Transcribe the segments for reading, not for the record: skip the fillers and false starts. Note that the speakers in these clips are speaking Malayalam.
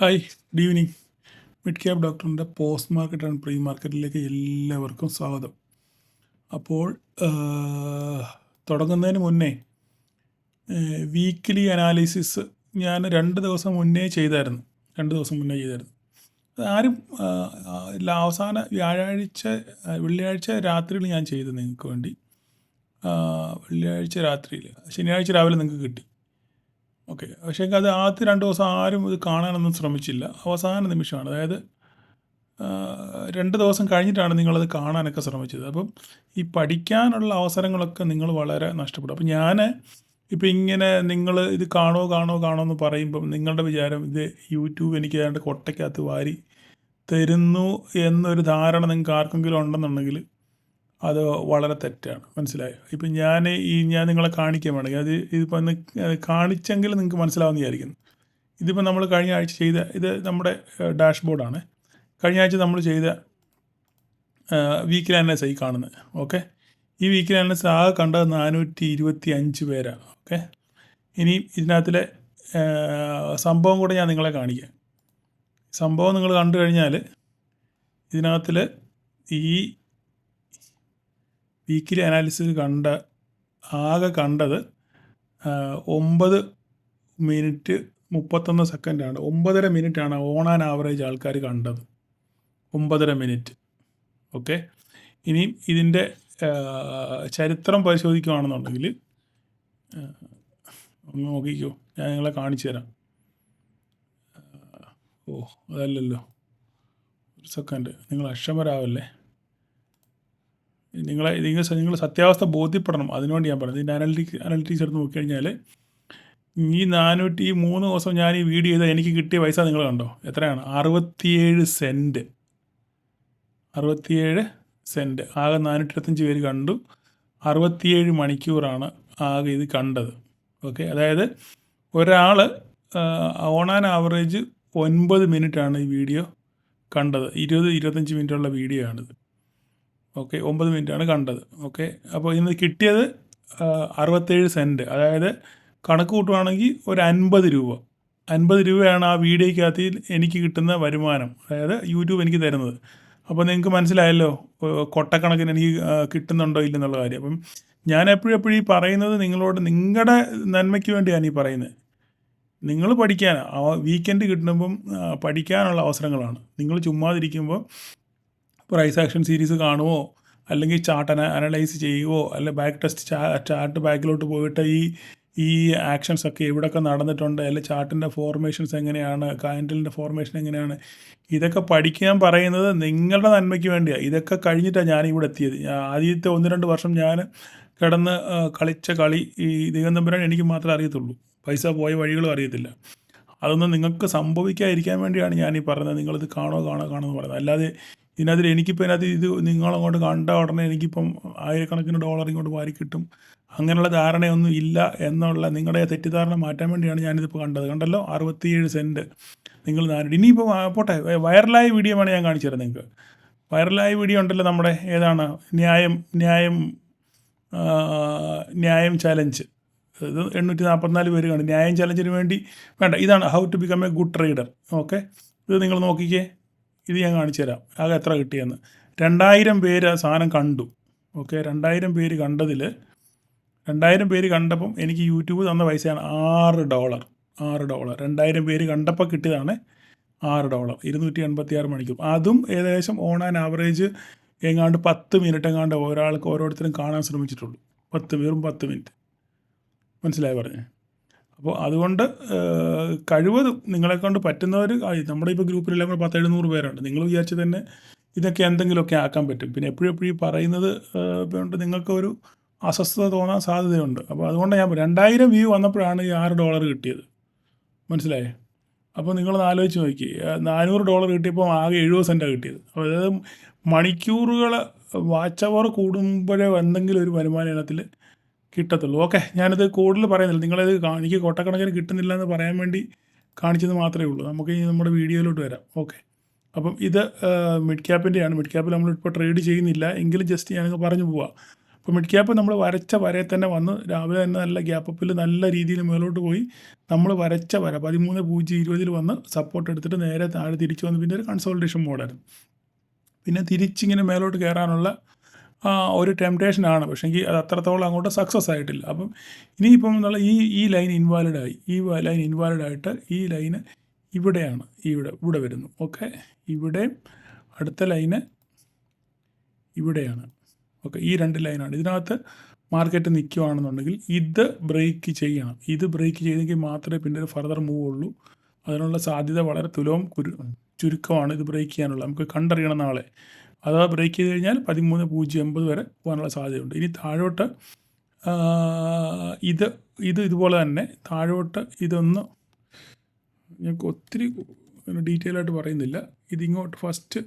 Hi, good evening. Mid cap ഡോക്ടറിൻ്റെ പോസ്റ്റ് മാർക്കറ്റ് ആൻഡ് പ്രീ മാർക്കറ്റിലേക്ക് എല്ലാവർക്കും സ്വാഗതം. അപ്പോൾ തുടങ്ങുന്നതിന് മുന്നേ വീക്ക്ലി അനാലിസിസ് ഞാൻ 2 ദിവസം മുന്നേ ചെയ്തായിരുന്നു. ആരും അവസാന വെള്ളിയാഴ്ച രാത്രിയിൽ ഞാൻ ചെയ്തു നിങ്ങൾക്ക് വേണ്ടി. വെള്ളിയാഴ്ച രാത്രിയിൽ, ശനിയാഴ്ച രാവിലെ നിങ്ങൾക്ക് കിട്ടി. ഓക്കെ, പക്ഷേ അത് ആദ്യത്തെ 2 ദിവസം ആരും ഇത് കാണാനൊന്നും ശ്രമിച്ചില്ല. അവസാന നിമിഷമാണ്, അതായത് 2 ദിവസം കഴിഞ്ഞിട്ടാണ് നിങ്ങളത് കാണാനൊക്കെ ശ്രമിച്ചത്. അപ്പം ഈ പഠിക്കാനുള്ള അവസരങ്ങളൊക്കെ നിങ്ങൾ വളരെ നഷ്ടപ്പെടും. അപ്പം ഞാൻ ഇപ്പം ഇങ്ങനെ നിങ്ങൾ ഇത് കാണോ എന്ന് പറയുമ്പം നിങ്ങളുടെ വിചാരം ഇത് യൂട്യൂബ് എനിക്ക് ഏതാണ്ട് കൊട്ടയ്ക്കകത്ത് വാരി തരുന്നു എന്നൊരു ധാരണ നിങ്ങൾക്ക് ആർക്കെങ്കിലും ഉണ്ടെന്നുണ്ടെങ്കിൽ അത് വളരെ തെറ്റാണ്. മനസ്സിലായോ? ഇപ്പം ഞാൻ നിങ്ങളെ കാണിക്കാൻ വേണമെങ്കിൽ ഇതിപ്പോൾ ഒന്ന് കാണിച്ചെങ്കിൽ നിങ്ങൾക്ക് മനസ്സിലാവുമെന്ന് വിചാരിക്കുന്നു. ഇതിപ്പോൾ നമ്മൾ കഴിഞ്ഞ ആഴ്ച ചെയ്ത ഇത് നമ്മുടെ ഡാഷ്ബോർഡാണ്. കഴിഞ്ഞ ആഴ്ച നമ്മൾ ചെയ്ത വീക്കിലി അനലൈസ് കാണുന്നത്. ഓക്കെ, ഈ വീക്കിലി അനലൈസ് ആകെ കണ്ടത് 425 പേരാണ്. ഓക്കെ, ഇനി ഇതിനകത്തിലെ സംഭവം കൂടെ ഞാൻ നിങ്ങളെ കാണിക്കാം. സംഭവം നിങ്ങൾ കണ്ടു കഴിഞ്ഞാൽ ഇതിനകത്തിൽ ഈ വീക്കിലി അനാലിസിസ് ആകെ കണ്ടത് 9 മിനിറ്റ് 31 സെക്കൻഡാണ്. 9.5 മിനിറ്റാണ് ഓൺ ആൻ ആവറേജ് ആൾക്കാർ കണ്ടത്. 9.5 മിനിറ്റ്. ഓക്കെ, ഇനി ഇതിൻ്റെ ചരിത്രം പരിശോധിക്കുകയാണെന്നുണ്ടെങ്കിൽ ഒന്ന് നോക്കിക്കോ, ഞാൻ നിങ്ങളെ കാണിച്ചു തരാം. അതല്ലല്ലോ, ഒരു സെക്കൻഡ്, നിങ്ങൾ അക്ഷമരാവല്ലേ. നിങ്ങൾ സത്യാവസ്ഥ ബോധ്യപ്പെടണം. അതിനുവേണ്ടി ഞാൻ പറയുന്നത്. ഇതിൻ്റെ അനലിറ്റിക്സ് എടുത്ത് നോക്കിക്കഴിഞ്ഞാൽ ഈ 3 ദിവസം ഞാൻ ഈ വീഡിയോ ചെയ്താൽ എനിക്ക് കിട്ടിയ പൈസ നിങ്ങൾ കണ്ടോ? എത്രയാണ്? 67 സെൻറ്റ്. 67 സെൻറ്റ്. ആകെ 425 പേര് കണ്ടു. 67 മണിക്കൂറാണ് ആകെ ഇത് കണ്ടത്. ഓക്കെ, അതായത് ഒരാൾ ഓൺ ആൻ ആവറേജ് 9 മിനിറ്റാണ് ഈ വീഡിയോ കണ്ടത്. 20-25 മിനിറ്റുള്ള വീഡിയോ ആണിത്. ഓക്കെ, 9 മിനിറ്റാണ് കണ്ടത്. ഓക്കെ, അപ്പോൾ ഇന്ന് കിട്ടിയത് 67 സെൻറ്റ്. അതായത് കണക്ക് കൂട്ടുവാണെങ്കിൽ ഒരു 50 രൂപ. 50 രൂപയാണ് ആ വീഡിയോയ്ക്കകത്ത് എനിക്ക് കിട്ടുന്ന വരുമാനം, അതായത് യൂട്യൂബ് എനിക്ക് തരുന്നത്. അപ്പോൾ നിങ്ങൾക്ക് മനസ്സിലായല്ലോ കൊട്ടക്കണക്കിന് എനിക്ക് കിട്ടുന്നുണ്ടോ ഇല്ലെന്നുള്ള കാര്യം. അപ്പം ഞാൻ എപ്പോഴും ഈ പറയുന്നത് നിങ്ങളോട് നിങ്ങളുടെ നന്മയ്ക്ക് വേണ്ടിയാണ് ഈ പറയുന്നത്. നിങ്ങൾ പഠിക്കാനാണ്, വീക്കെൻഡ് കിട്ടുമ്പം പഠിക്കാനുള്ള അവസരങ്ങളാണ്. നിങ്ങൾ ചുമ്മാതിരിക്കുമ്പോൾ പ്രൈസ് ആക്ഷൻ സീരീസ് കാണുമോ, അല്ലെങ്കിൽ ചാർട്ട് അനലൈസ് ചെയ്യുമോ, അല്ലെങ്കിൽ ബാക്ക് ടെസ്റ്റ് ചാർട്ട് ബാക്കിലോട്ട് പോയിട്ട് ഈ ആക്ഷൻസൊക്കെ എവിടെയൊക്കെ നടന്നിട്ടുണ്ട്, അല്ലെങ്കിൽ ചാർട്ടിൻ്റെ ഫോർമേഷൻസ് എങ്ങനെയാണ്, കാൻഡലിൻ്റെ ഫോർമേഷൻ എങ്ങനെയാണ്, ഇതൊക്കെ പഠിക്കാൻ പറയുന്നത് നിങ്ങളുടെ നന്മയ്ക്ക് വേണ്ടിയാണ്. ഇതൊക്കെ കഴിഞ്ഞിട്ടാണ് ഞാൻ ഇവിടെ എത്തിയത്. ആദ്യത്തെ 1-2 വർഷം ഞാൻ കിടന്ന് കളിച്ച കളി ഈ ദിഗന്തപുരാൻ എനിക്ക് മാത്രമേ അറിയത്തുള്ളൂ. പൈസ പോയ വഴികളും അറിയത്തില്ല. അതൊന്നും നിങ്ങൾക്ക് സംഭവിക്കാതിരിക്കാൻ വേണ്ടിയാണ് ഞാൻ ഈ പറഞ്ഞത്. നിങ്ങളിത് കാണോ എന്ന് പറയുന്നത്. അല്ലാതെ ഇതിനകത്ത് ഇത് നിങ്ങളങ്ങോട്ട് കണ്ട ഉടനെ എനിക്കിപ്പം ആയിരക്കണക്കിന് ഡോളർ ഇങ്ങോട്ട് വാരി കിട്ടും, അങ്ങനെയുള്ള ധാരണയൊന്നും ഇല്ല എന്നുള്ള നിങ്ങളുടെ തെറ്റിദ്ധാരണ മാറ്റാൻ വേണ്ടിയാണ് ഞാനിതിപ്പോൾ കണ്ടല്ലോ. 67 സെൻറ്റ് നിങ്ങൾ ഇനിയിപ്പോൾ പോട്ടെ, വൈറലായ വീഡിയോ വേണേൽ ഞാൻ കാണിച്ചു തരാം നിങ്ങൾക്ക്. വൈറലായ വീഡിയോ ഉണ്ടല്ലോ നമ്മുടെ, ഏതാണ്, ന്യായം ചാലഞ്ച്. ഇത് 844 പേര് കാണും. ന്യായം ചാലഞ്ചിന് വേണ്ടി വേണ്ട, ഇതാണ് how to become a good trader. Okay, ഇത് നിങ്ങൾ നോക്കിക്കേ. ഇത് ഞാൻ കാണിച്ചു തരാം ആകെ എത്ര കിട്ടിയെന്ന്. 2000 പേര് ആ സാധനം കണ്ടു. ഓക്കെ, 2000 പേര് കണ്ടതിൽ 2000 പേര് കണ്ടപ്പം എനിക്ക് യൂട്യൂബ് തന്ന പൈസയാണ് $6. $6. 2000 പേര് കണ്ടപ്പോൾ കിട്ടിയതാണ് $6. 286 മണിക്കൂർ. അതും ഏകദേശം ഓൺ ആൻ ആവറേജ് എങ്ങാണ്ട് 10 മിനിറ്റ് എങ്ങാണ്ട് ഓരോരുത്തരും കാണാൻ ശ്രമിച്ചിട്ടുള്ളൂ. 10 മിനിറ്റ്. മനസ്സിലായി പറഞ്ഞേ? അപ്പോൾ അതുകൊണ്ട് കഴിവതും നിങ്ങളെക്കൊണ്ട് പറ്റുന്നവർ, നമ്മുടെ ഇപ്പോൾ ഗ്രൂപ്പിലെല്ലാം കൂടെ 100-700 പേരുണ്ട്. നിങ്ങൾ വിചാരിച്ച് തന്നെ ഇതൊക്കെ എന്തെങ്കിലുമൊക്കെ ആക്കാൻ പറ്റും. പിന്നെ എപ്പോഴും ഈ പറയുന്നത് കൊണ്ട് നിങ്ങൾക്കൊരു അസ്വസ്ഥത തോന്നാൻ സാധ്യതയുണ്ട്. അപ്പോൾ അതുകൊണ്ട് ഞാൻ 2000 വ്യൂ വന്നപ്പോഴാണ് ഈ $6 കിട്ടിയത്. മനസ്സിലായേ? അപ്പോൾ നിങ്ങളൊന്ന് ആലോചിച്ച് നോക്കി, $400 കിട്ടിയപ്പോൾ ആകെ 70 സെൻറ്റാണ് കിട്ടിയത്. അപ്പോൾ അതായത് മണിക്കൂറുകൾ വാച്ച് അവർ കൂടുമ്പോഴേ എന്തെങ്കിലും ഒരു വരുമാനം ഇനത്തിൽ കിട്ടത്തുള്ളൂ. ഓക്കെ, ഞാനിത് കൂടുതൽ പറയുന്നില്ല. നിങ്ങളിത് എനിക്ക് കൊട്ടക്കണക്കിന് കിട്ടുന്നില്ല എന്ന് പറയാൻ വേണ്ടി കാണിച്ചത് മാത്രമേ ഉള്ളൂ. നമുക്ക് ഈ നമ്മുടെ വീഡിയോയിലോട്ട് വരാം. ഓക്കെ, അപ്പം ഇത് മിഡ് ക്യാപ്പിൻ്റെയാണ്. മിഡ് ക്യാപ്പിൽ നമ്മളിപ്പോൾ ട്രേഡ് ചെയ്യുന്നില്ല, എങ്കിലും ജസ്റ്റ് ഞാനങ്ങ് പറഞ്ഞു പോവാം. അപ്പോൾ മിഡ് ക്യാപ്പ് നമ്മൾ വരച്ച വരയിൽ തന്നെ വന്ന് രാവിലെ തന്നെ നല്ല ഗ്യാപ്പ് അപ്പിൽ നല്ല രീതിയിൽ മേലോട്ട് പോയി നമ്മൾ വരച്ച വര 13.020 വന്ന് സപ്പോർട്ട് എടുത്തിട്ട് നേരെ താഴെ തിരിച്ച് വന്ന് പിന്നെ ഒരു കൺസോൾട്ടേഷൻ മോഡായിരുന്നു. പിന്നെ തിരിച്ചിങ്ങനെ മേലോട്ട് കയറാനുള്ള ഒരു ടെംപ്റ്റേഷനാണ്, പക്ഷേ എങ്കിൽ അത് അത്രത്തോളം അങ്ങോട്ട് സക്സസ് ആയിട്ടില്ല. അപ്പം ഇനിയിപ്പം എന്നുള്ള ഈ ലൈൻ ഇൻവാലിഡായി, ഈ ലൈൻ ഇൻവാലിഡായിട്ട് ഈ ലൈന് ഇവിടെയാണ്, ഇവിടെ വരുന്നു. ഓക്കെ, ഇവിടെ അടുത്ത ലൈന് ഇവിടെയാണ്. ഓക്കെ, ഈ 2 ലൈനാണ്. ഇതിനകത്ത് മാർക്കറ്റ് നിൽക്കുകയാണെന്നുണ്ടെങ്കിൽ ഇത് ബ്രേക്ക് ചെയ്യണം. ഇത് ബ്രേക്ക് ചെയ്തെങ്കിൽ മാത്രമേ പിന്നെ ഒരു ഫർദർ മൂവ് ഉള്ളൂ. അതിനുള്ള സാധ്യത വളരെ ചുരുക്കമാണ് ഇത് ബ്രേക്ക് ചെയ്യാനുള്ള. നമുക്ക് കണ്ടറിയണം നാളെ. അഥവാ ബ്രേക്ക് ചെയ്ത് കഴിഞ്ഞാൽ 13.080 വരെ പോകാനുള്ള സാധ്യതയുണ്ട്. ഇനി താഴോട്ട് ഇതുപോലെ തന്നെ താഴോട്ട് ഇതൊന്ന് ഞങ്ങൾക്ക് ഒത്തിരി ഡീറ്റെയിൽ ആയിട്ട് പറയുന്നില്ല. ഇതിങ്ങോട്ട് ഫസ്റ്റ്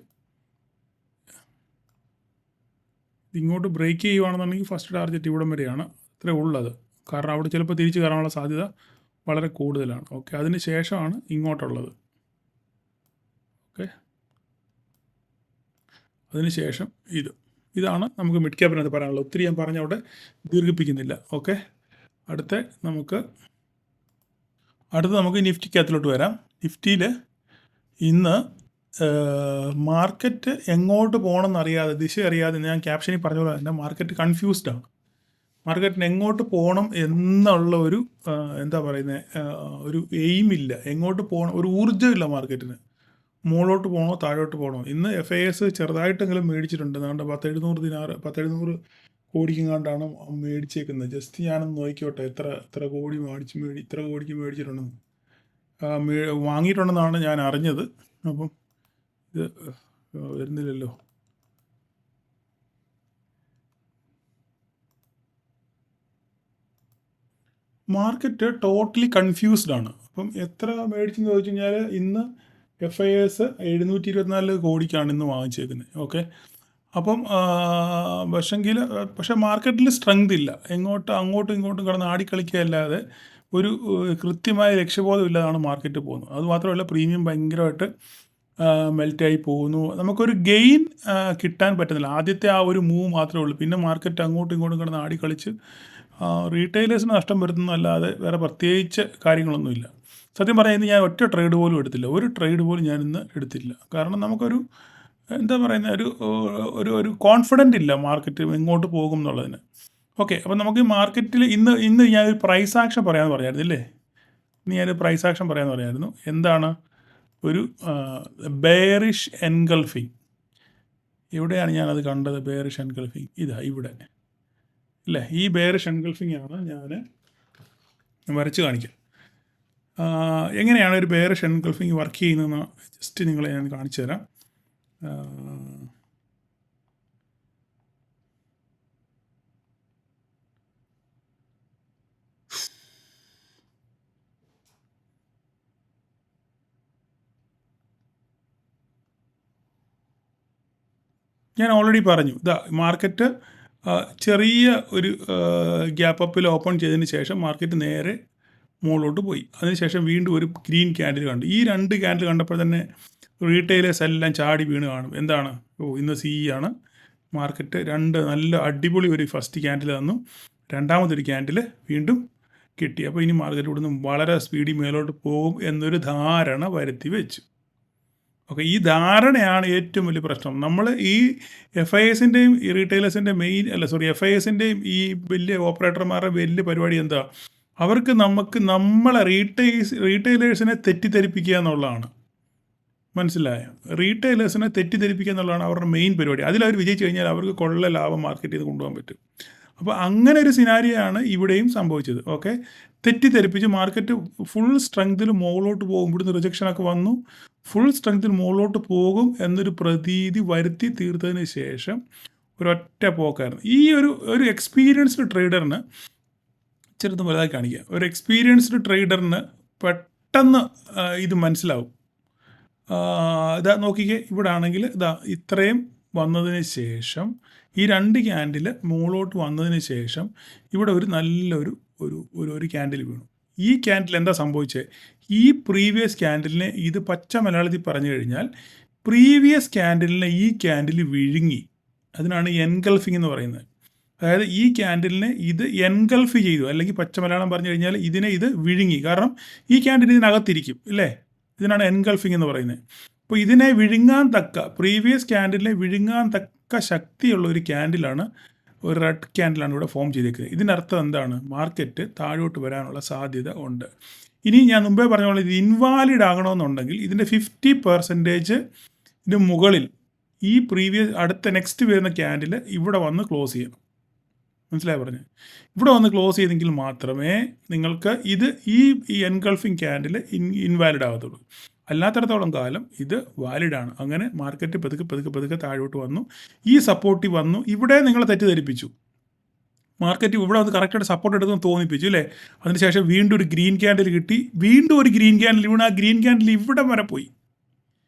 ഇങ്ങോട്ട് ബ്രേക്ക് ചെയ്യുകയാണെന്നുണ്ടെങ്കിൽ ഫസ്റ്റ് ടാർഗറ്റ് ഇവിടം വരെയാണ്, അത്രേ ഉള്ളത്. കാരണം അവിടെ ചിലപ്പോൾ തിരിച്ച് കയറാനുള്ള സാധ്യത വളരെ കൂടുതലാണ്. ഓക്കെ, അതിന് ശേഷമാണ് ഇങ്ങോട്ടുള്ളത്. ഓക്കെ, അതിനുശേഷം ഇതാണ് നമുക്ക് മിഡ് ക്യാപ്പിനകത്ത് പറയാനുള്ളത്. ഒത്തിരി ഞാൻ പറഞ്ഞ അവിടെ ദീർഘിപ്പിക്കുന്നില്ല. ഓക്കെ, അടുത്ത നമുക്ക് നിഫ്റ്റിക്കകത്തിലോട്ട് വരാം. നിഫ്റ്റിയിൽ ഇന്ന് മാർക്കറ്റ് എങ്ങോട്ട് പോകണമെന്നറിയാതെ, ദിശ അറിയാതെ, ഞാൻ ക്യാപ്ഷനിൽ പറഞ്ഞ പോലെ തന്നെ മാർക്കറ്റ് കൺഫ്യൂസ്ഡാണ്. മാർക്കറ്റിന് എങ്ങോട്ട് പോകണം എന്നുള്ള ഒരു എന്താ പറയുന്നത്, ഒരു എയിമില്ല. എങ്ങോട്ട് പോകണം, ഒരു ഊർജ്ജമില്ല മാർക്കറ്റിന്. മുകളിലോട്ട് പോകണോ താഴോട്ട് പോകണോ. ഇന്ന് FIS ചെറുതായിട്ടെങ്കിലും മേടിച്ചിട്ടുണ്ട്. അതുകൊണ്ട് 1700 കോടിക്കെങ്ങാണ്ടാണ് മേടിച്ചേക്കുന്നത്. ജസ്റ്റ് ഞാനൊന്ന് നോക്കിക്കോട്ടെ എത്ര കോടി ഇത്ര കോടിക്ക് മേടിച്ചിട്ടുണ്ടെന്ന് വാങ്ങിയിട്ടുണ്ടെന്നാണ് ഞാൻ അറിഞ്ഞത്. അപ്പം ഇത് വരുന്നില്ലല്ലോ. മാർക്കറ്റ് ടോട്ടലി കൺഫ്യൂസ്ഡ് ആണ്. അപ്പം എത്ര മേടിച്ചെന്ന് ചോദിച്ചു കഴിഞ്ഞാൽ ഇന്ന് FIS 724 കോടിക്കാണ് ഇന്ന് വാങ്ങിച്ചേക്കുന്നത്. ഓക്കെ, അപ്പം പക്ഷേ മാർക്കറ്റിൽ സ്ട്രെങ്ത് ഇല്ല. അങ്ങോട്ടും ഇങ്ങോട്ടും കിടന്ന് ആടിക്കളിക്കുകയല്ലാതെ ഒരു കൃത്യമായ ലക്ഷ്യബോധം ഇല്ലാതാണ് മാർക്കറ്റ് പോകുന്നത്. അതുമാത്രമല്ല, പ്രീമിയം ഭയങ്കരമായിട്ട് മെൽറ്റായി പോകുന്നു. നമുക്കൊരു ഗെയിൻ കിട്ടാൻ പറ്റുന്നില്ല. ആദ്യത്തെ ആ ഒരു മൂവ് മാത്രമേ ഉള്ളൂ. പിന്നെ മാർക്കറ്റ് അങ്ങോട്ടും ഇങ്ങോട്ടും കിടന്ന് ആടിക്കളിച്ച് റീറ്റെയിലേഴ്സിന് നഷ്ടം വരുത്തുന്നതല്ലാതെ വേറെ പ്രത്യേകിച്ച് കാര്യങ്ങളൊന്നുമില്ല. സത്യം പറയുന്നത് ഞാൻ ഒറ്റ ട്രേഡ് പോലും എടുത്തില്ല. ഒരു ട്രേഡ് പോലും ഞാനിന്ന് എടുത്തില്ല. കാരണം നമുക്കൊരു എന്താ പറയുന്നത്, ഒരു കോൺഫിഡൻ്റ് ഇല്ല മാർക്കറ്റ് എങ്ങോട്ട് പോകും എന്നുള്ളതിന്. ഓക്കെ, അപ്പോൾ നമുക്ക് ഈ മാർക്കറ്റിൽ ഇന്ന് ഞാനൊരു പ്രൈസ് ആക്ഷൻ പറയാമെന്ന് പറയായിരുന്നു അല്ലേ. ഇന്ന് ഞാനൊരു പ്രൈസ് ആക്ഷൻ പറയാമെന്ന് പറയായിരുന്നു. എന്താണ് ഒരു ബെയറിഷ് എൻഗൾഫിങ്. എവിടെയാണ് ഞാനത് കണ്ടത്? ബെയറിഷ് എൻഗൾഫിങ് ഇവിടെ ഇല്ലേ. ഈ ബെയറിഷ് എൻഗൾഫിങ് ആണ് ഞാൻ വരച്ച് കാണിക്കാം. എങ്ങനെയാണ് ഒരു ബെയറിഷ് എൻഗൾഫിങ് വർക്ക് ചെയ്യുന്നതെന്ന് ജസ്റ്റ് നിങ്ങളെ ഞാൻ കാണിച്ചു തരാം. ഞാൻ ഓൾറെഡി പറഞ്ഞു, മാർക്കറ്റ് ചെറിയ ഒരു ഗ്യാപ്പ് അപ്പിൽ ഓപ്പൺ ചെയ്തതിന് ശേഷം മാർക്കറ്റ് നേരെ മുകളിലോട്ട് പോയി. അതിനുശേഷം വീണ്ടും ഒരു ഗ്രീൻ ക്യാൻഡിൽ കണ്ടു. ഈ 2 ക്യാൻഡിൽ കണ്ടപ്പോൾ തന്നെ റീറ്റെയിലേഴ്സ് എല്ലാം ചാടി വീണ് കാണും. എന്താണ്, ഇന്ന് ആണ് മാർക്കറ്റ്. 2 നല്ല അടിപൊളി ഒരു ഫസ്റ്റ് ക്യാൻഡിൽ തന്നു, രണ്ടാമതൊരു ക്യാൻഡിൽ വീണ്ടും കിട്ടി. അപ്പോൾ ഇനി മാർക്കറ്റ് ഇവിടുന്ന് വളരെ സ്പീഡിൽ മേലോട്ട് പോകും എന്നൊരു ധാരണ വരുത്തി വെച്ചു. ഓക്കെ, ഈ ധാരണയാണ് ഏറ്റവും വലിയ പ്രശ്നം. നമ്മൾ ഈ FISൻ്റെയും ഈ റീറ്റെയിലേഴ്സിൻ്റെ FISൻ്റെയും ഈ വലിയ ഓപ്പറേറ്റർമാരുടെ വലിയ പരിപാടി എന്താ, അവർക്ക് നമ്മളെ റീറ്റെയിലേഴ്സിനെ തെറ്റിദ്ധരിപ്പിക്കുക എന്നുള്ളതാണ്. മനസ്സിലായോ? റീറ്റെയിലേഴ്സിനെ തെറ്റിദ്ധരിപ്പിക്കുക എന്നുള്ളതാണ് അവരുടെ മെയിൻ പരിപാടി. അതിലവർ വിജയിച്ചു കഴിഞ്ഞാൽ അവർക്ക് കൊള്ള ലാഭം മാർക്കറ്റ് ചെയ്ത് കൊണ്ടുപോകാൻ പറ്റും. അപ്പോൾ അങ്ങനെ ഒരു സിനാരിയാണ് ഇവിടെയും സംഭവിച്ചത്. ഓക്കെ, തെറ്റിദ്ധരിപ്പിച്ച് മാർക്കറ്റ് ഫുൾ സ്ട്രെങ്തിൽ മുകളിലോട്ട് പോകും. ഇവിടുന്ന് റിജക്ഷനൊക്കെ വന്നു, ഫുൾ സ്ട്രെങ്തിൽ മുകളിലോട്ട് പോകും എന്നൊരു പ്രതീതി വരുത്തി തീർത്തതിന് ശേഷം ഒരൊറ്റ പോക്കായിരുന്നു. ഈ ഒരു എക്സ്പീരിയൻസ്ഡ് ട്രേഡറിന് ചെറുതും വലുതായി കാണിക്കുക. ഒരു എക്സ്പീരിയൻസ്ഡ് ട്രേഡറിന് പെട്ടെന്ന് ഇത് മനസ്സിലാവും. നോക്കിക്കേ, ഇവിടെ ആണെങ്കിൽ ഇത്രയും വന്നതിന് ശേഷം ഈ 2 ക്യാൻഡിൽ മുകളിലോട്ട് വന്നതിന് ശേഷം ഇവിടെ ഒരു നല്ലൊരു ഒരു ക്യാൻഡിൽ വീണു. ഈ ക്യാൻഡിൽ എന്താ സംഭവിച്ചത്? ഈ പ്രീവിയസ് ക്യാൻഡിലിനെ, ഇത് പച്ച മലയാളത്തിൽ പറഞ്ഞു കഴിഞ്ഞാൽ പ്രീവിയസ് ക്യാൻഡിലിനെ ഈ ക്യാൻഡിൽ വിഴുങ്ങി. അതിനാണ് എൻഗൾഫിംഗ് എന്ന് പറയുന്നത്. അതായത് ഈ ക്യാൻഡിലിനെ ഇത് എൻഗൾഫ് ചെയ്തു, അല്ലെങ്കിൽ പച്ച മലയാളം പറഞ്ഞു കഴിഞ്ഞാൽ ഇതിനെ ഇത് വിഴുങ്ങി. കാരണം ഈ ക്യാൻഡിൽ ഇതിനകത്തിരിക്കും ഇല്ലേ, ഇതിനാണ് എൻഗൾഫിങ് എന്ന് പറയുന്നത്. അപ്പോൾ ഇതിനെ വിഴുങ്ങാൻ തക്ക, പ്രീവിയസ് ക്യാൻഡിലിനെ വിഴുങ്ങാൻ തക്ക ശക്തിയുള്ള ഒരു ക്യാൻഡിലാണ്, ഒരു റെഡ് ക്യാൻഡിലാണ് ഇവിടെ ഫോം ചെയ്തേക്കുന്നത്. ഇതിനർത്ഥം എന്താണ്? മാർക്കറ്റ് താഴോട്ട് വരാനുള്ള സാധ്യത ഉണ്ട്. ഇനി ഞാൻ മുമ്പേ പറഞ്ഞ പോലെ ഇത് ഇൻവാലിഡ് ആകണമെന്നുണ്ടെങ്കിൽ ഇതിൻ്റെ 50% ഇതിന് മുകളിൽ ഈ പ്രീവിയസ് അടുത്ത നെക്സ്റ്റ് വരുന്ന ക്യാൻഡിൽ ഇവിടെ വന്ന് ക്ലോസ് ചെയ്യണം. മനസ്സിലായി പറഞ്ഞത്? ഇവിടെ വന്ന് ക്ലോസ് ചെയ്തെങ്കിൽ മാത്രമേ നിങ്ങൾക്ക് ഇത് ഈ എൻഗൾഫിങ് ക്യാൻഡിൽ ഇൻവാലിഡ് ആകത്തുള്ളൂ. അല്ലാത്തടത്തോളം കാലം ഇത് വാലിഡാണ്. അങ്ങനെ മാർക്കറ്റ് പതുക്കെ താഴോട്ട് വന്നു, ഈ സപ്പോർട്ടീവ് വന്നു, ഇവിടെ നിങ്ങളെ തെറ്റിദ്ധരിപ്പിച്ചു. മാർക്കറ്റ് ഇവിടെ വന്ന് കറക്റ്റായിട്ട് സപ്പോർട്ട് എടുക്കുമെന്ന് തോന്നിപ്പിച്ചു അല്ലേ. അതിനുശേഷം വീണ്ടും ഒരു ഗ്രീൻ ക്യാൻഡിൽ കിട്ടി, വീണ്ടും ഒരു ഗ്രീൻ ക്യാൻഡിൽ വീണ്, ആ ഗ്രീൻ ക്യാൻഡിൽ ഇവിടെ വരെ പോയി.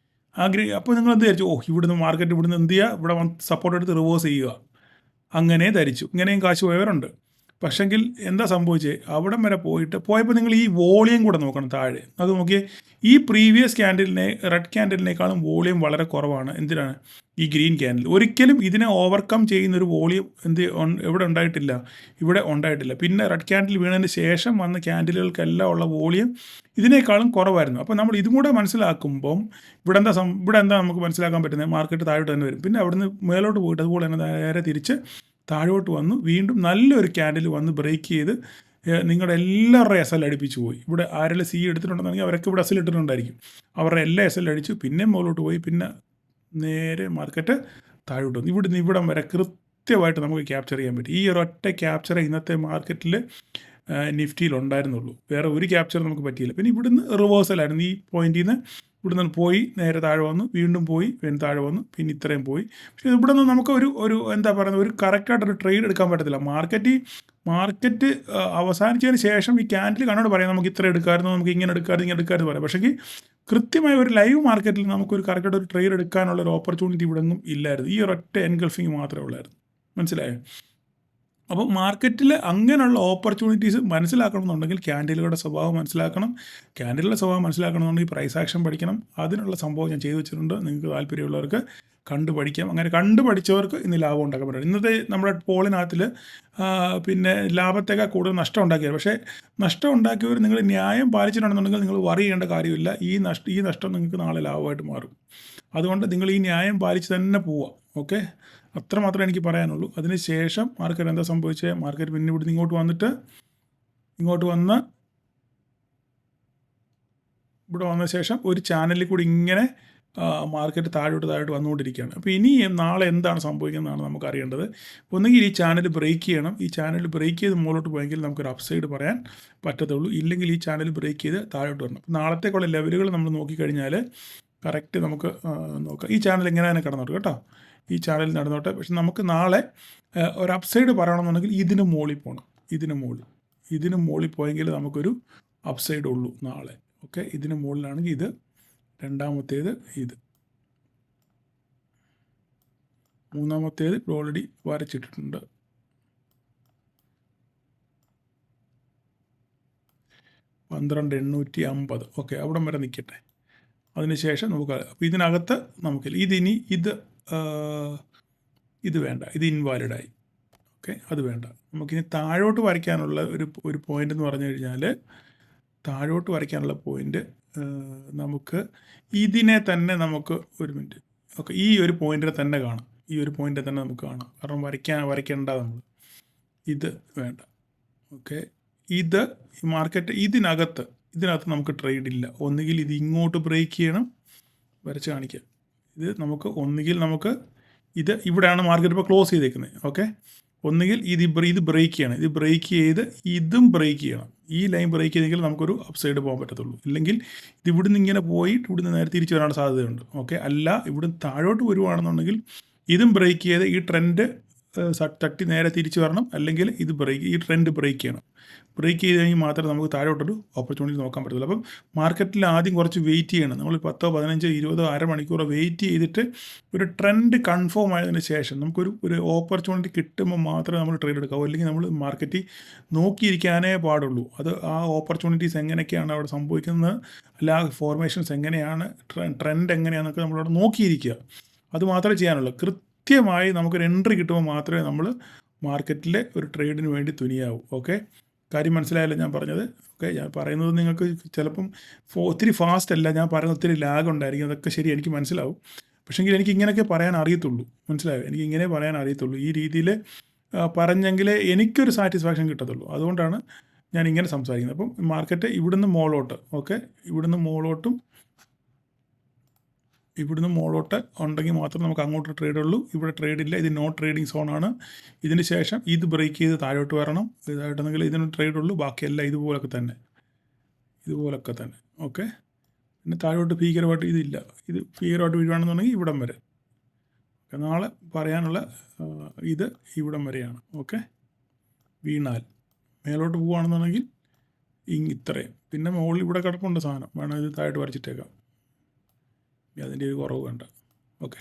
അപ്പോൾ നിങ്ങൾ എന്ത് ധരിച്ചു? ഇവിടുന്ന് മാർക്കറ്റ് ഇവിടുന്ന് എന്ത് ചെയ്യുക, ഇവിടെ വന്ന് സപ്പോർട്ട് എടുത്ത് റിവേഴ്സ് ചെയ്യുക, അങ്ങനെ ധരിച്ചു. ഇങ്ങനെയും കാശ് പോയവരുണ്ട്. പക്ഷെങ്കിൽ എന്താ സംഭവിച്ചത്? അവിടം വരെ പോയപ്പോൾ നിങ്ങൾ ഈ വോളിയം കൂടെ നോക്കണം താഴെ. അത് നോക്കിയേ, ഈ പ്രീവിയസ് റെഡ് ക്യാൻഡിലിനേക്കാളും വോളിയം വളരെ കുറവാണ്. എന്തിനാണ്? ഈ ഗ്രീൻ ക്യാൻഡിൽ. ഒരിക്കലും ഇതിനെ ഓവർകം ചെയ്യുന്നൊരു വോളിയം എവിടെ ഉണ്ടായിട്ടില്ല, ഇവിടെ ഉണ്ടായിട്ടില്ല. പിന്നെ റെഡ് ക്യാൻഡിൽ വീണതിന് ശേഷം വന്ന ക്യാൻഡിലുകൾക്കെല്ലാം ഉള്ള വോളിയം ഇതിനേക്കാളും കുറവായിരുന്നു. അപ്പോൾ നമ്മൾ ഇതും കൂടെ മനസ്സിലാക്കുമ്പം ഇവിടെ എന്താ നമുക്ക് മനസ്സിലാക്കാൻ പറ്റുന്നത്? മാർക്കറ്റ് താഴോട്ട് തന്നെ വരും. പിന്നെ അവിടുന്ന് മേലോട്ട് പോയിട്ട് അതുപോലെ തന്നെ നേരെ തിരിച്ച് താഴോട്ട് വന്നു, വീണ്ടും നല്ലൊരു ക്യാൻഡിൽ വന്ന് ബ്രേക്ക് ചെയ്ത് നിങ്ങളുടെ എല്ലാവരുടെ എസ് എൽ അടിപ്പിച്ച് പോയി. ഇവിടെ ആരെല്ലാം സി എടുത്തിട്ടുണ്ടെന്നുണ്ടെങ്കിൽ അവരൊക്കെ ഇവിടെ എസ് എൽ ഇട്ടിട്ടുണ്ടായിരിക്കും. അവരുടെ എല്ലാ എസ് എൽ അടിച്ചു, പിന്നെ മുകളിലോട്ട് പോയി, പിന്നെ നേരെ മാർക്കറ്റ് താഴോട്ട് വന്നു. ഇവിടുന്ന് ഇവിടം വരെ കൃത്യമായിട്ട് നമുക്ക് ക്യാപ്ചർ ചെയ്യാൻ പറ്റും. ഈ ഒരൊറ്റ ക്യാപ്ചർ ഇന്നത്തെ മാർക്കറ്റിൽ നിഫ്റ്റിയിൽ ഉണ്ടായിരുന്നുള്ളൂ. വേറെ ഒരു ക്യാപ്ചർ നമുക്ക് പറ്റിയില്ല. പിന്നെ ഇവിടുന്ന് റിവേഴ്സലായിരുന്നു. ഈ പോയിന്റിൽ നിന്ന് ഇവിടുന്ന് പോയി നേരെ താഴെ വന്നു, വീണ്ടും പോയി, പിന്നെ താഴെ വന്നു, പിന്നെ ഇത്രയും പോയി. പക്ഷേ ഇവിടെ നിന്ന് നമുക്ക് ഒരു എന്താ പറയുന്നത്, ഒരു കറക്റ്റായിട്ടൊരു ട്രേഡ് എടുക്കാൻ പറ്റത്തില്ല. മാർക്കറ്റ് അവസാനിച്ചതിന് ശേഷം ഈ ക്യാൻഡിൽ കണ്ടോട് പറയാം നമുക്ക് ഇത്ര എടുക്കാമായിരുന്നു, നമുക്ക് ഇങ്ങനെ എടുക്കാമായിരുന്നു പറയാം. പക്ഷേ കൃത്യമായ ഒരു ലൈവ് മാർക്കറ്റിൽ നമുക്കൊരു കറക്റ്റായിട്ട് ഒരു ട്രേഡ് എടുക്കാനുള്ള ഒരു ഓപ്പർച്യൂണിറ്റി ഇവിടെ ഒന്നും ഇല്ലായിരുന്നു. ഈ ഒരൊറ്റ എൻഗൾഫിങ് മാത്രമേ ഉള്ളായിരുന്നു. മനസ്സിലായോ? അപ്പോൾ മാർക്കറ്റിൽ അങ്ങനെയുള്ള ഓപ്പർച്യൂണിറ്റീസ് മനസ്സിലാക്കണമെന്നുണ്ടെങ്കിൽ ക്യാൻഡിലുകളുടെ സ്വഭാവം മനസ്സിലാക്കണം. ക്യാൻഡിലുകളുടെ സ്വഭാവം മനസ്സിലാക്കണമെന്നുണ്ടെങ്കിൽ പ്രൈസ് ആക്ഷൻ പഠിക്കണം. അതിനുള്ള സംഭവം ഞാൻ ചെയ്തു വെച്ചിട്ടുണ്ട്. നിങ്ങൾക്ക് താല്പര്യമുള്ളവർക്ക് കണ്ടു പഠിക്കാം. അങ്ങനെ കണ്ടു പഠിച്ചവർക്ക് ഇന്ന് ലാഭം ഉണ്ടാക്കാൻ പറ്റും. ഇന്നത്തെ നമ്മുടെ പോളിനകത്തിൽ പിന്നെ ലാഭത്തേക്കാൾ കൂടുതൽ നഷ്ടം ഉണ്ടാക്കിയത്. പക്ഷേ നഷ്ടം ഉണ്ടാക്കിയവർ നിങ്ങൾ ന്യായം പാലിച്ചിട്ടുണ്ടെന്നുണ്ടെങ്കിൽ നിങ്ങൾ വറി ചെയ്യേണ്ട കാര്യമില്ല. ഈ നഷ്ടം നിങ്ങൾക്ക് നാളെ ലാഭമായിട്ട് മാറും. അതുകൊണ്ട് നിങ്ങൾ ഈ ന്യായം പാലിച്ച് തന്നെ പോവുക. ഓക്കെ, അത്രമാത്രമേ എനിക്ക് പറയാനുള്ളൂ. അതിന് ശേഷം മാർക്കറ്റ് എന്താ സംഭവിച്ചത്? മാർക്കറ്റ് പിന്നെ ഇവിടുന്ന് ഇങ്ങോട്ട് വന്ന് ഇവിടെ വന്ന ശേഷം ഒരു ചാനലിൽ കൂടി ഇങ്ങനെ മാർക്കറ്റ് താഴോട്ട് വന്നുകൊണ്ടിരിക്കുകയാണ്. അപ്പോൾ ഇനി നാളെ എന്താണ് സംഭവിക്കുന്നതാണ് നമുക്ക് അറിയേണ്ടത്. ഒന്നുകിൽ ഈ ചാനൽ ബ്രേക്ക് ചെയ്യണം. ഈ ചാനൽ ബ്രേക്ക് ചെയ്ത് മുകളിലോട്ട് പോയെങ്കിൽ നമുക്കൊരു അപ്സൈഡ് പറയാൻ പറ്റത്തുള്ളൂ. ഇല്ലെങ്കിൽ ഈ ചാനൽ ബ്രേക്ക് ചെയ്ത് താഴോട്ട് വരണം. നാളത്തേക്കുള്ള ലെവലുകൾ നമ്മൾ നോക്കിക്കഴിഞ്ഞാൽ കറക്റ്റ് നമുക്ക് നോക്കാം. ഈ ചാനൽ എങ്ങനെ തന്നെ കടന്നോട്ടെ കേട്ടോ, ഈ ചാനലിൽ നടന്നോട്ടെ. പക്ഷെ നമുക്ക് നാളെ ഒരു അപ്സൈഡ് പറയണമെന്നുണ്ടെങ്കിൽ ഇതിന് മുകളിൽ പോകണം. ഇതിന് മുകളിൽ പോയെങ്കിൽ നമുക്കൊരു അപ്സൈഡ് ഉള്ളൂ നാളെ. ഓക്കെ, ഇതിന് മുകളിലാണെങ്കിൽ ഇത്, രണ്ടാമത്തേത് ഇത്, മൂന്നാമത്തേത് ഓൾറെഡി വരച്ചിട്ടിട്ടുണ്ട്. $12,850. ഓക്കെ, അവിടം വരെ നിൽക്കട്ടെ. അതിനുശേഷം നമുക്ക് അപ്പോൾ ഇതിനകത്ത് നമുക്കില്ല. ഇത് വേണ്ട, ഇത് ഇൻവാലിഡായി. ഓക്കെ, അത് വേണ്ട. നമുക്കിനി താഴോട്ട് വരയ്ക്കാനുള്ള ഒരു പോയിൻ്റ് എന്ന് പറഞ്ഞു കഴിഞ്ഞാൽ, താഴോട്ട് വരയ്ക്കാനുള്ള പോയിൻ്റ് നമുക്ക് ഇതിനെ തന്നെ നമുക്ക് ഒരു മിനിറ്റ്. ഓക്കെ, ഈ ഒരു പോയിന്റിനെ തന്നെ കാണാം. നമുക്ക് കാണാം. കാരണം വരയ്ക്കേണ്ട നമ്മൾ ഇത് വേണ്ട. ഓക്കെ, ഇത് മാർക്കറ്റ് ഇതിനകത്ത് നമുക്ക് ട്രേഡ് ഇല്ല. ഒന്നുകിൽ ഇത് ഇങ്ങോട്ട് ബ്രേക്ക് ചെയ്യണം, വരച്ച് കാണിക്കാം. ഇത് ഒന്നുകിൽ ഇത് ഇവിടെയാണ് മാർക്കറ്റ് ഇപ്പോൾ ക്ലോസ് ചെയ്തേക്കുന്നത്. ഓക്കെ, ഒന്നുകിൽ ഇത് ബ്രേക്ക് ചെയ്യണം, ഇത് ബ്രേക്ക് ചെയ്ത് ഇതും ബ്രേക്ക് ചെയ്യണം. ഈ ലൈൻ ബ്രേക്ക് ചെയ്തെങ്കിൽ നമുക്കൊരു അപ്സൈഡ് പോകാൻ പറ്റത്തുള്ളൂ. ഇല്ലെങ്കിൽ ഇത് ഇവിടുന്ന് ഇങ്ങനെ പോയിട്ട് ഇവിടുന്ന് നേരെ തിരിച്ച് വരാനുള്ള സാധ്യതയുണ്ട്. ഓക്കെ, അല്ല ഇവിടുന്ന് താഴോട്ട് വരുവാണെന്നുണ്ടെങ്കിൽ ഇതും ബ്രേക്ക് ചെയ്ത് ഈ ട്രെൻഡ് തട്ടി നേരെ തിരിച്ച് വരണം. അല്ലെങ്കിൽ ഈ ട്രെൻഡ് ബ്രേക്ക് ചെയ്യണം. ബ്രേക്ക് ചെയ്ത് കഴിഞ്ഞാൽ മാത്രമേ നമുക്ക് താഴോട്ടൊരു ഓപ്പർച്യൂണിറ്റി നോക്കാൻ പറ്റത്തുള്ളൂ. അപ്പം മാർക്കറ്റിൽ ആദ്യം കുറച്ച് വെയിറ്റ് ചെയ്യണം. നമ്മൾ 10, 15, 20, അരമണിക്കൂർ വെയിറ്റ് ചെയ്തിട്ട് ഒരു ട്രെൻഡ് കൺഫേം ആയതിനു ശേഷം ഒരു ഓപ്പർച്യൂണിറ്റി കിട്ടുമ്പോൾ മാത്രമേ നമ്മൾ ട്രേഡ് എടുക്കാവൂ. അല്ലെങ്കിൽ നമ്മൾ മാർക്കറ്റിൽ നോക്കിയിരിക്കാനേ പാടുള്ളൂ. അത് ആ ഓപ്പർച്യൂണിറ്റീസ് എങ്ങനെയൊക്കെയാണ് അവിടെ സംഭവിക്കുന്നത്, അല്ല ഫോർമേഷൻസ് എങ്ങനെയാണ്, ട്രെൻഡ് എങ്ങനെയാണെന്നൊക്കെ നമ്മളവിടെ നോക്കിയിരിക്കുക. അത് മാത്രമേ ചെയ്യാനുള്ളൂ. കൃത്യമായി നമുക്കൊരു എൻട്രി കിട്ടുമ്പോൾ മാത്രമേ നമ്മൾ മാർക്കറ്റിലെ ഒരു ട്രേഡിന് വേണ്ടി തുനിയാവും. ഓക്കെ, കാര്യം മനസ്സിലായല്ലോ ഞാൻ പറഞ്ഞത്? ഓക്കെ, ഞാൻ പറയുന്നത് നിങ്ങൾക്ക് ചിലപ്പം ഒത്തിരി ഫാസ്റ്റ് അല്ല, ഞാൻ പറയുന്നത് ഒത്തിരി ലാഗ് ഉണ്ടായിരിക്കും, അതൊക്കെ ശരി, എനിക്ക് മനസ്സിലാവും. പക്ഷേങ്കിൽ എനിക്ക് ഇങ്ങനെയൊക്കെ പറയാൻ അറിയത്തുള്ളൂ, മനസ്സിലായോ? എനിക്ക് ഇങ്ങനെ പറയാൻ അറിയത്തുള്ളൂ. ഈ രീതിയിൽ പറഞ്ഞെങ്കിലേ എനിക്കൊരു സാറ്റിസ്ഫാക്ഷൻ കിട്ടത്തുള്ളൂ. അതുകൊണ്ടാണ് ഞാൻ ഇങ്ങനെ സംസാരിക്കുന്നത്. അപ്പം മാർക്കറ്റ് ഇവിടുന്ന് മോളോട്ട്, ഓക്കെ, ഇവിടുന്ന് മോളോട്ട് ഉണ്ടെങ്കിൽ മാത്രം നമുക്ക് അങ്ങോട്ട് ട്രേഡ് ഉള്ളൂ. ഇവിടെ ട്രേഡില്ല, ഇത് നോ ട്രേഡിംഗ് സോണാണ്. ഇതിന് ശേഷം ഇത് ബ്രേക്ക് ചെയ്ത് താഴോട്ട് വരണം. ഇതായിട്ടുണ്ടെങ്കിൽ ഇതിന് ട്രേഡ് ഉള്ളൂ, ബാക്കിയെല്ലാം ഇതുപോലൊക്കെ തന്നെ. ഓക്കെ, പിന്നെ താഴോട്ട് ഭീകരമായിട്ട് ഇതില്ല. ഇത് ഭീകരമായിട്ട് വീഴുകയാണെന്നുണ്ടെങ്കിൽ ഇവിടം വരെ. നാളെ പറയാനുള്ള ഇത് ഇവിടം വരെയാണ്. ഓക്കെ, വീണാൽ മേലോട്ട് പോവുകയാണെന്നുണ്ടെങ്കിൽ ഇത്രയും, പിന്നെ മുകളിൽ ഇവിടെ കിടപ്പുണ്ട് സാധനം, വേണം ഇത് താഴോട്ട് വരച്ചിട്ടേക്കാം, അതിൻ്റെ ഒരു കുറവ് വേണ്ട. ഓക്കെ,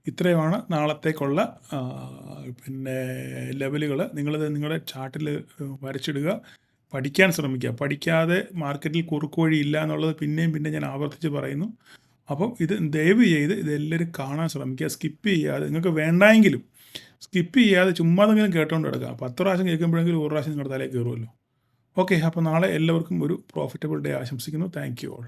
ഇത്രയുമാണ് നാളത്തേക്കുള്ള പിന്നെ ലെവലുകൾ. നിങ്ങളുടെ ചാർട്ടിൽ വരച്ചിടുക, പഠിക്കാൻ ശ്രമിക്കുക. പഠിക്കാതെ മാർക്കറ്റിൽ കുറുക്ക് വഴി ഇല്ല എന്നുള്ളത് പിന്നെയും ഞാൻ ആവർത്തിച്ച് പറയുന്നു. അപ്പം ഇത് ദയവ് ചെയ്ത് ഇതെല്ലാവരും കാണാൻ ശ്രമിക്കുക, സ്കിപ്പ് ചെയ്യാതെ. നിങ്ങൾക്ക് വേണ്ടായെങ്കിലും സ്കിപ്പ് ചെയ്യാതെ ചുമ്മാതെങ്കിലും കേട്ടോണ്ട് കിടക്കുക. 10 പ്രാവശ്യം കേൾക്കുമ്പോഴെങ്കിലും ഒരു പ്രാവശ്യം നിങ്ങളുടെ തലയിൽ കയറുമല്ലോ. ഓക്കെ, അപ്പോൾ നാളെ എല്ലാവർക്കും ഒരു പ്രോഫിറ്റബിൾ ഡേ ആശംസിക്കുന്നു. Thank you all.